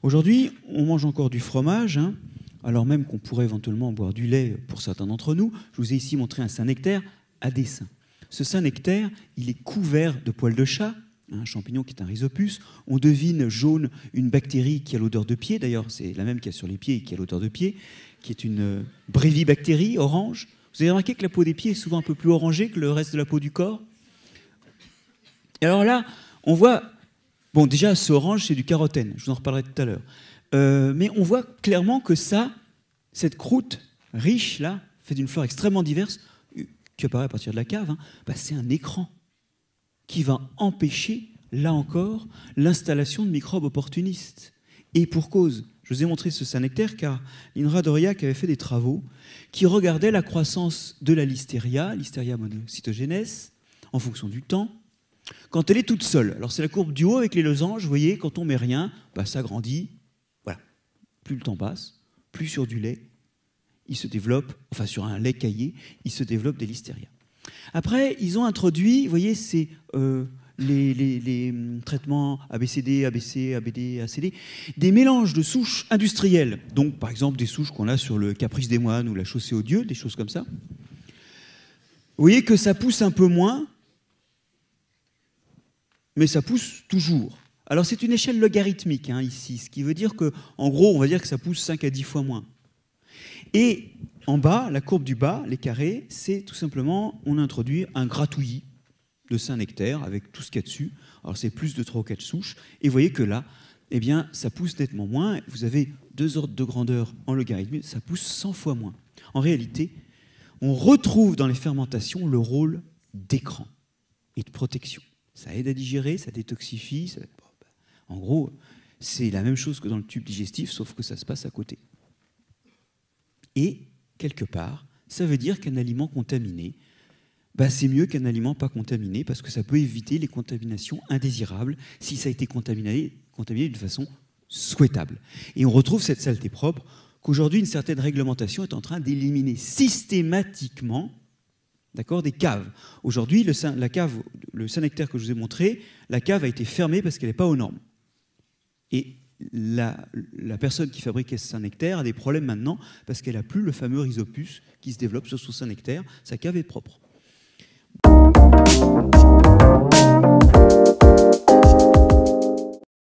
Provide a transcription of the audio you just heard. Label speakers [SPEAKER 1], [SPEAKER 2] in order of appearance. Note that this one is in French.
[SPEAKER 1] Aujourd'hui, on mange encore du fromage, hein, alors même qu'on pourrait éventuellement boire du lait pour certains d'entre nous. Je vous ai ici montré un Saint-Nectaire à dessin. Ce Saint-Nectaire, il est couvert de poils de chat, un champignon qui est un rhizopus. On devine jaune une bactérie qui a l'odeur de pied, d'ailleurs c'est la même qu'il y a sur les pieds et qui a l'odeur de pied, qui est une brévibactérie orange. Vous avez remarqué que la peau des pieds est souvent un peu plus orangée que le reste de la peau du corps. Et alors là, on voit... Bon, déjà, ce orange, c'est du carotène. Je vous en reparlerai tout à l'heure. Mais on voit clairement que ça, cette croûte riche, là, fait d'une flore extrêmement diverse, qui apparaît à partir de la cave, hein, bah, c'est un écran qui va empêcher, là encore, l'installation de microbes opportunistes. Et pour cause, je vous ai montré ce Saint-Nectaire car l'INRA d'Aurillac avait fait des travaux qui regardaient la croissance de la Listeria monocytogenes, en fonction du temps, quand elle est toute seule. Alors c'est la courbe du haut avec les losanges, vous voyez, quand on met rien, bah, ça grandit. Voilà. Plus le temps passe, plus sur du lait, il se développe, enfin sur un lait caillé, il se développe des Listeria. Après, ils ont introduit, vous voyez, c'est les traitements ABCD, ABC, ABD, ACD, des mélanges de souches industrielles. Donc, par exemple, des souches qu'on a sur le Caprice des Moines ou la Chaussée aux Dieux, des choses comme ça. Vous voyez que ça pousse un peu moins, mais ça pousse toujours. Alors, c'est une échelle logarithmique, hein, ici, ce qui veut dire qu'en gros, on va dire que ça pousse 5 à 10 fois moins. Et en bas, la courbe du bas, les carrés, c'est tout simplement, on introduit un gratouillis de Saint-Nectaire avec tout ce qu'il y a dessus. Alors c'est plus de 3 ou 4 souches. Et vous voyez que là, eh bien, ça pousse nettement moins. Vous avez 2 ordres de grandeur en logarithme, ça pousse 100 fois moins. En réalité, on retrouve dans les fermentations le rôle d'écran et de protection. Ça aide à digérer, ça détoxifie. En gros, c'est la même chose que dans le tube digestif, sauf que ça se passe à côté. Et, quelque part, ça veut dire qu'un aliment contaminé, bah, c'est mieux qu'un aliment pas contaminé parce que ça peut éviter les contaminations indésirables si ça a été contaminé d'une façon souhaitable. Et on retrouve cette saleté propre qu'aujourd'hui, une certaine réglementation est en train d'éliminer systématiquement, d'accord, des caves. Aujourd'hui, le Saint-Nectaire que je vous ai montré, la cave a été fermée parce qu'elle n'est pas aux normes. Et la personne qui fabriquait ce Saint-Nectaire a des problèmes maintenant parce qu'elle n'a plus le fameux rhizopus qui se développe sur son Saint-Nectaire. Sa cave est propre.